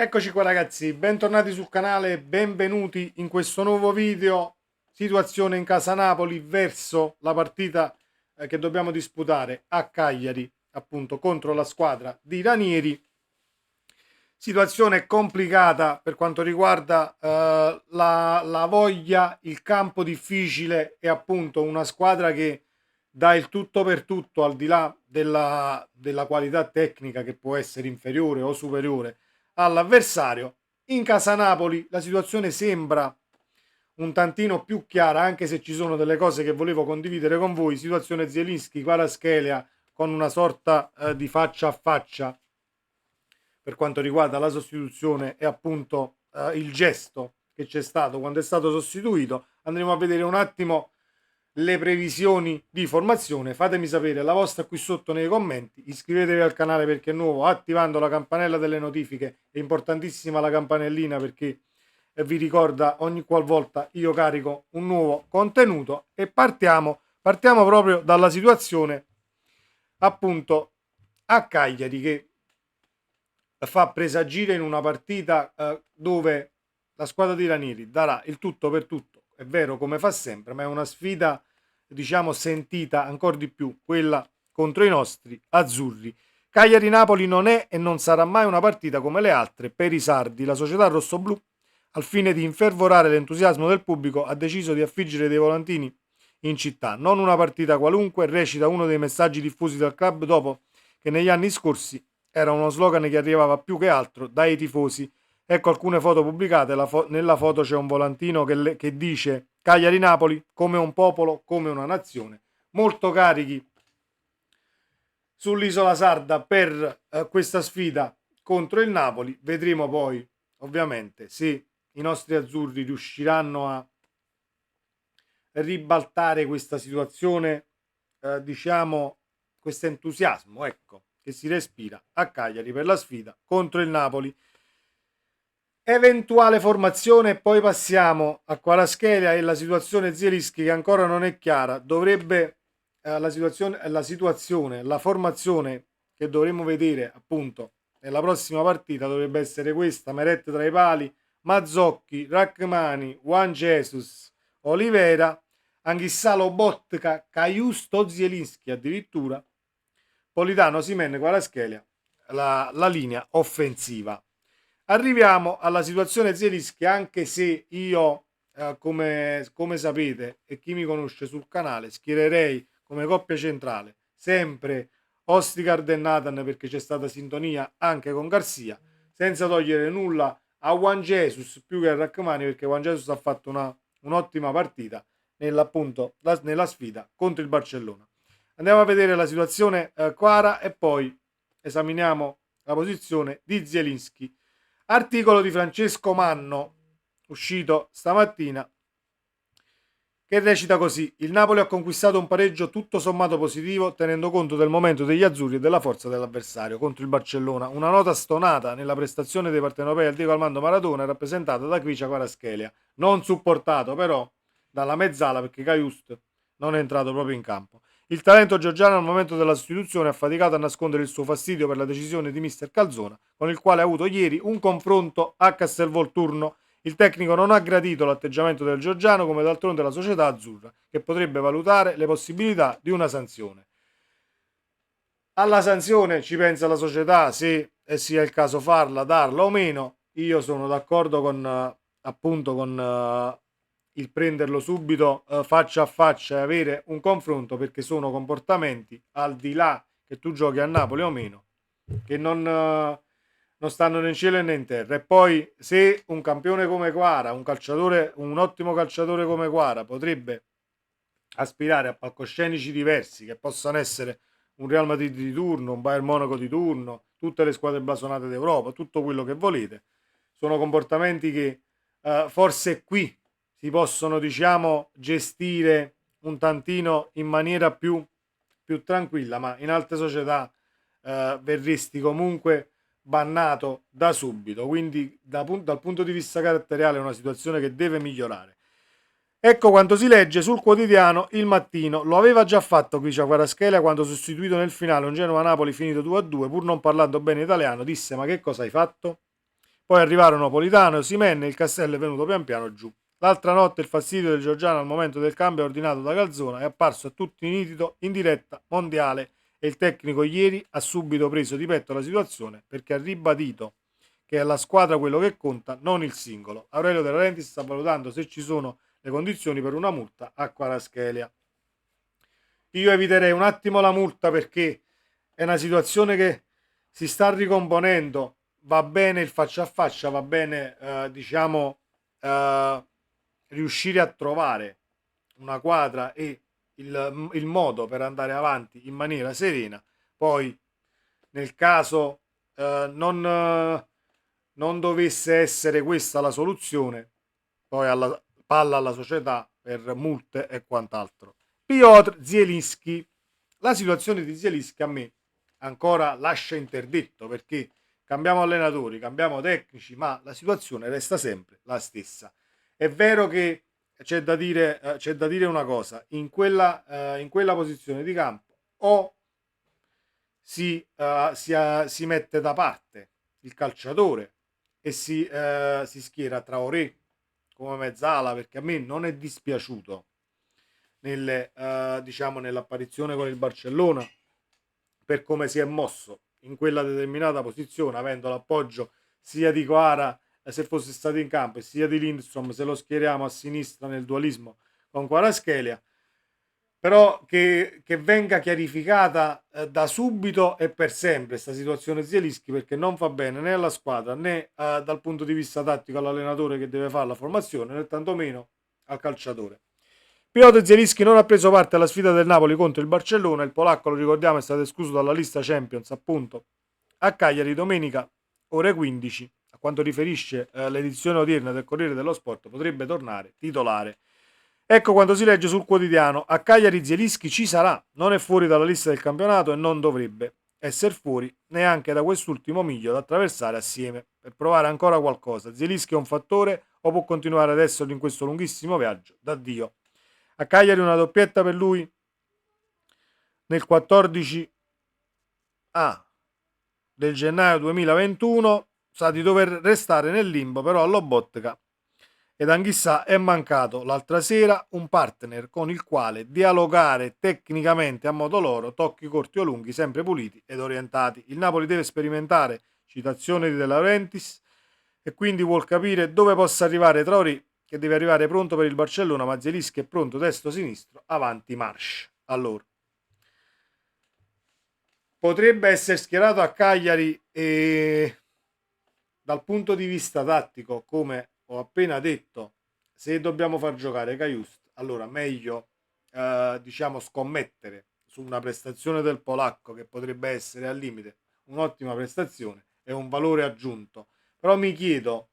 Eccoci qua ragazzi, bentornati sul canale, benvenuti in questo nuovo video. Situazione in casa Napoli verso la partita che dobbiamo disputare a Cagliari, appunto contro la squadra di Ranieri. Situazione complicata per quanto riguarda la voglia, il campo difficile e appunto una squadra che dà il tutto per tutto al di là della qualità tecnica che può essere inferiore o superiore all'avversario. In casa Napoli la situazione sembra un tantino più chiara, anche se ci sono delle cose che volevo condividere con voi. Situazione Zielinski, Kvaratskhelia con una sorta di faccia a faccia per quanto riguarda la sostituzione e appunto il gesto che c'è stato quando è stato sostituito. Andremo a vedere un attimo le previsioni di formazione. Fatemi sapere la vostra qui sotto nei commenti, iscrivetevi al canale perché è nuovo, attivando la campanella delle notifiche. È importantissima la campanellina perché vi ricorda ogni qualvolta io carico un nuovo contenuto. E partiamo proprio dalla situazione appunto a Cagliari, che fa presagire in una partita dove la squadra di Ranieri darà il tutto per tutto, è vero, come fa sempre, ma è una sfida diciamo sentita ancora di più, quella contro i nostri azzurri. Cagliari-Napoli non è e non sarà mai una partita come le altre per i sardi. La società rossoblù, al fine di infervorare l'entusiasmo del pubblico, ha deciso di affiggere dei volantini in città. Non una partita qualunque, recita uno dei messaggi diffusi dal club dopo che negli anni scorsi era uno slogan che arrivava più che altro dai tifosi. Ecco alcune foto pubblicate. Nella foto c'è un volantino che dice Cagliari-Napoli come un popolo, come una nazione. Molto carichi sull'isola sarda per questa sfida contro il Napoli. Vedremo poi, ovviamente, se i nostri azzurri riusciranno a ribaltare questa situazione, diciamo, questo entusiasmo, ecco, che si respira a Cagliari per la sfida contro il Napoli. Eventuale formazione, poi passiamo a Kvaratskhelia e la situazione Zielinski che ancora non è chiara. Dovrebbe la formazione che dovremmo vedere appunto nella prossima partita dovrebbe essere questa: Meret tra i pali, Mazzocchi, Rachmani, Juan Jesus, Olivera, Anghissalo, Botka, Caiusto, Zielinski addirittura, Politano, Simen, Kvaratskhelia, la linea offensiva. Arriviamo alla situazione Zielinski, anche se io, come sapete, e chi mi conosce sul canale, schiererei come coppia centrale sempre Ostigard e Nathan perché c'è stata sintonia anche con Garcia, senza togliere nulla a Juan Jesus più che a Rachmani perché Juan Jesus ha fatto un'ottima partita nella sfida contro il Barcellona. Andiamo a vedere la situazione Quara e poi esaminiamo la posizione di Zielinski. Articolo di Francesco Manno, uscito stamattina, che recita così: il Napoli ha conquistato un pareggio tutto sommato positivo tenendo conto del momento degli azzurri e della forza dell'avversario contro il Barcellona. Una nota stonata nella prestazione dei partenopei al Diego Armando Maradona rappresentata da Kvicia Kvaratskhelia, non supportato però dalla mezzala perché Caiust non è entrato proprio in campo. Il talento georgiano al momento della sostituzione ha faticato a nascondere il suo fastidio per la decisione di mister Calzona, con il quale ha avuto ieri un confronto a Castelvolturno. Il tecnico non ha gradito l'atteggiamento del georgiano, come d'altronde la società azzurra, che potrebbe valutare le possibilità di una sanzione. Alla sanzione ci pensa la società, se sia il caso farla, darla o meno. Io sono d'accordo con appunto con il prenderlo subito faccia a faccia e avere un confronto, perché sono comportamenti, al di là che tu giochi a Napoli o meno, che non stanno né in cielo né in terra. E poi se un campione come Quara, un ottimo calciatore come Quara potrebbe aspirare a palcoscenici diversi che possano essere un Real Madrid di turno, un Bayern Monaco di turno, tutte le squadre blasonate d'Europa, tutto quello che volete, sono comportamenti che forse qui si possono, diciamo, gestire un tantino in maniera più tranquilla, ma in altre società verresti comunque bannato da subito. Quindi dal punto di vista caratteriale è una situazione che deve migliorare. Ecco quanto si legge sul quotidiano Il Mattino. Lo aveva già fatto Kvicia Kvaratskhelia quando sostituito nel finale un Genoa-Napoli finito 2-2, pur non parlando bene italiano, disse: ma che cosa hai fatto? Poi arrivarono Politano e Osimhen e il Castello è venuto pian piano giù. L'altra notte il fastidio del Giorgiano al momento del cambio ordinato da Calzona è apparso a tutti nitido in diretta mondiale e il tecnico ieri ha subito preso di petto la situazione perché ha ribadito che è la squadra quello che conta, non il singolo. Aurelio De Laurentiis sta valutando se ci sono le condizioni per una multa a Kvaratskhelia. Io eviterei un attimo la multa perché è una situazione che si sta ricomponendo, va bene il faccia a faccia, va bene riuscire a trovare una quadra e il modo per andare avanti in maniera serena. Poi nel caso non dovesse essere questa la soluzione, poi alla palla alla società per multe e quant'altro. Piotr Zielinski, la situazione di Zielinski a me ancora lascia interdetto perché cambiamo allenatori, cambiamo tecnici, ma la situazione resta sempre la stessa. È vero che c'è da dire una cosa, in quella posizione di campo o si mette da parte il calciatore e si schiera Traoré come mezzala, perché a me non è dispiaciuto nell'apparizione con il Barcellona per come si è mosso in quella determinata posizione, avendo l'appoggio sia di Kvara se fosse stato in campo e sia di Lindstrom se lo schieriamo a sinistra nel dualismo con Kvaratskhelia, però che venga chiarificata da subito e per sempre questa situazione Zielinski, perché non fa bene né alla squadra né dal punto di vista tattico all'allenatore che deve fare la formazione, né tantomeno al calciatore. Piotr Zielinski non ha preso parte alla sfida del Napoli contro il Barcellona, il polacco, lo ricordiamo, è stato escluso dalla lista Champions appunto a Cagliari domenica ore 15. A quanto riferisce l'edizione odierna del Corriere dello Sport, potrebbe tornare titolare. Ecco quando si legge sul quotidiano: a Cagliari Zielinski ci sarà, non è fuori dalla lista del campionato e non dovrebbe essere fuori neanche da quest'ultimo miglio da attraversare assieme per provare ancora qualcosa. Zielinski è un fattore o può continuare ad esserlo in questo lunghissimo viaggio d'addio? A Cagliari una doppietta per lui nel 14 del gennaio 2021, sa di dover restare nel limbo, però a Lobotka ed Anghissà è mancato l'altra sera un partner con il quale dialogare tecnicamente a modo loro, tocchi corti o lunghi, sempre puliti ed orientati. Il Napoli deve sperimentare, citazione di De Laurentiis, e quindi vuol capire dove possa arrivare Traoré, che deve arrivare pronto per il Barcellona, ma Zielinski è pronto destro-sinistro, avanti march. Allora, potrebbe essere schierato a Cagliari e dal punto di vista tattico, come ho appena detto, se dobbiamo far giocare Cajuste, allora meglio scommettere su una prestazione del polacco che potrebbe essere al limite un'ottima prestazione e un valore aggiunto. Però mi chiedo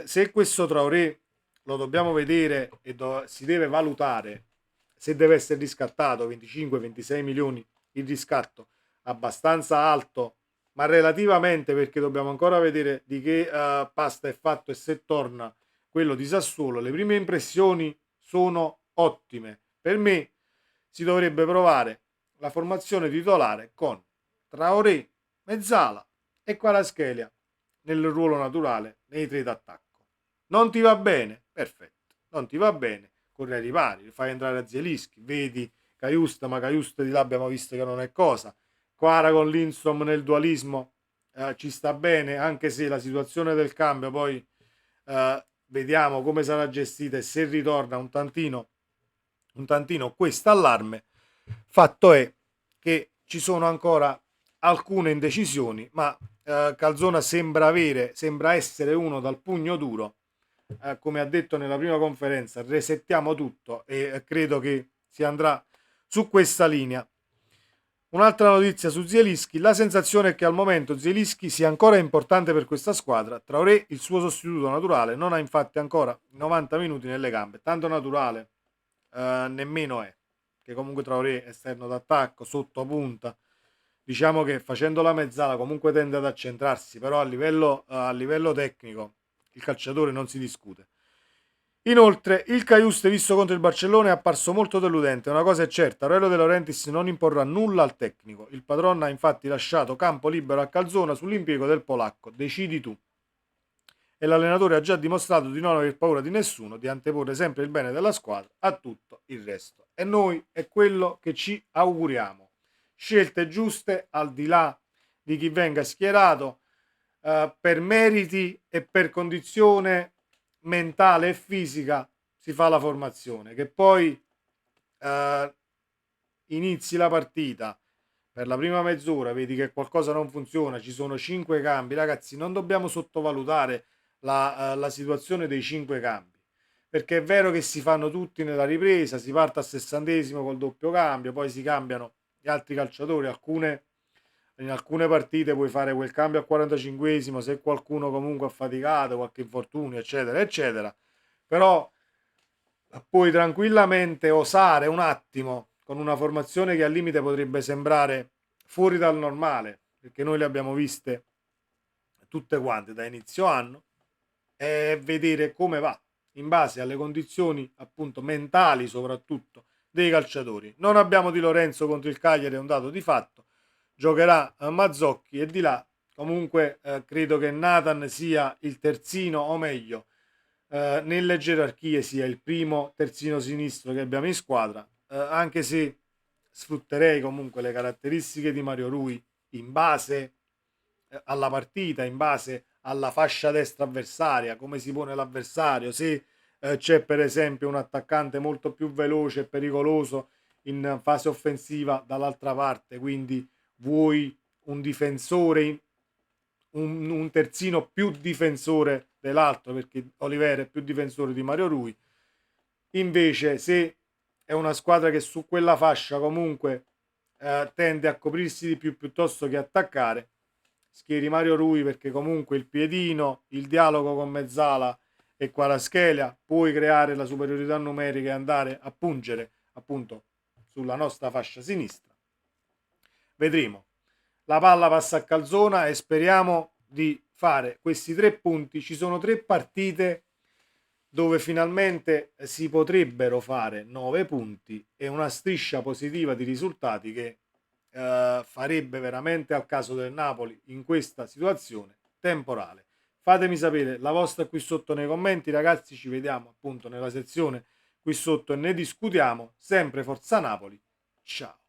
se questo Traoré lo dobbiamo vedere e si deve valutare se deve essere riscattato 25-26 milioni il riscatto, abbastanza alto, ma relativamente, perché dobbiamo ancora vedere di che pasta è fatto e se torna quello di Sassuolo. Le prime impressioni sono ottime. Per me si dovrebbe provare la formazione titolare con Traoré, Mezzala e Kvaratskhelia nel ruolo naturale nei tre d'attacco. Non ti va bene? Perfetto. Non ti va bene? Corri ai ripari, fai entrare a Zielinski, vedi Cajusta, ma Cajusta di là abbiamo visto che non è cosa. Kvara con Lindstrom nel dualismo ci sta bene, anche se la situazione del cambio poi vediamo come sarà gestita e se ritorna un tantino questo allarme. Fatto è che ci sono ancora alcune indecisioni, ma Calzona sembra essere uno dal pugno duro, come ha detto nella prima conferenza, resettiamo tutto e credo che si andrà su questa linea. Un'altra notizia su Zielinski: la sensazione è che al momento Zielinski sia ancora importante per questa squadra. Traoré, il suo sostituto naturale, non ha infatti ancora 90 minuti nelle gambe, tanto naturale nemmeno è, che comunque Traoré esterno d'attacco, sotto punta, diciamo che facendo la mezzala comunque tende ad accentrarsi, però a livello tecnico il calciatore non si discute. Inoltre, il Cajuste visto contro il Barcellona è apparso molto deludente. Una cosa è certa: Aurelio De Laurentiis non imporrà nulla al tecnico. Il padrone ha infatti lasciato campo libero a Calzona sull'impiego del polacco. Decidi tu. e l'allenatore ha già dimostrato di non aver paura di nessuno, di anteporre sempre il bene della squadra a tutto il resto. E noi è quello che ci auguriamo. Scelte giuste al di là di chi venga schierato, per meriti e per condizione mentale e fisica si fa la formazione. Che poi inizi la partita, per la prima mezz'ora vedi che qualcosa non funziona, ci sono 5 cambi, ragazzi, non dobbiamo sottovalutare la situazione dei 5 cambi, perché è vero che si fanno tutti nella ripresa, si parte al 60° col doppio cambio, poi si cambiano gli altri calciatori, in alcune partite puoi fare quel cambio al 45° se qualcuno comunque ha faticato, qualche infortunio, eccetera, eccetera, però puoi tranquillamente osare un attimo con una formazione che al limite potrebbe sembrare fuori dal normale, perché noi le abbiamo viste tutte quante da inizio anno, e vedere come va in base alle condizioni appunto mentali soprattutto dei calciatori. Non abbiamo Di Lorenzo contro il Cagliari, è un dato di fatto, giocherà Mazzocchi e di là comunque credo che Nathan sia il terzino, o meglio nelle gerarchie sia il primo terzino sinistro che abbiamo in squadra, anche se sfrutterei comunque le caratteristiche di Mario Rui in base alla partita, in base alla fascia destra avversaria, come si pone l'avversario, se c'è per esempio un attaccante molto più veloce e pericoloso in fase offensiva dall'altra parte, quindi vuoi un difensore, un terzino più difensore dell'altro, perché Oliveira è più difensore di Mario Rui. Invece se è una squadra che su quella fascia comunque tende a coprirsi di più piuttosto che attaccare, schieri Mario Rui, perché comunque il piedino, il dialogo con Mezzala e Kvaratskhelia, puoi creare la superiorità numerica e andare a pungere appunto sulla nostra fascia sinistra. Vedremo. La palla passa a Calzona e speriamo di fare questi 3 punti. Ci sono 3 partite dove finalmente si potrebbero fare 9 punti e una striscia positiva di risultati che farebbe veramente al caso del Napoli in questa situazione temporale. Fatemi sapere la vostra qui sotto nei commenti, ragazzi. Ci vediamo appunto nella sezione qui sotto e ne discutiamo. Sempre Forza Napoli. Ciao.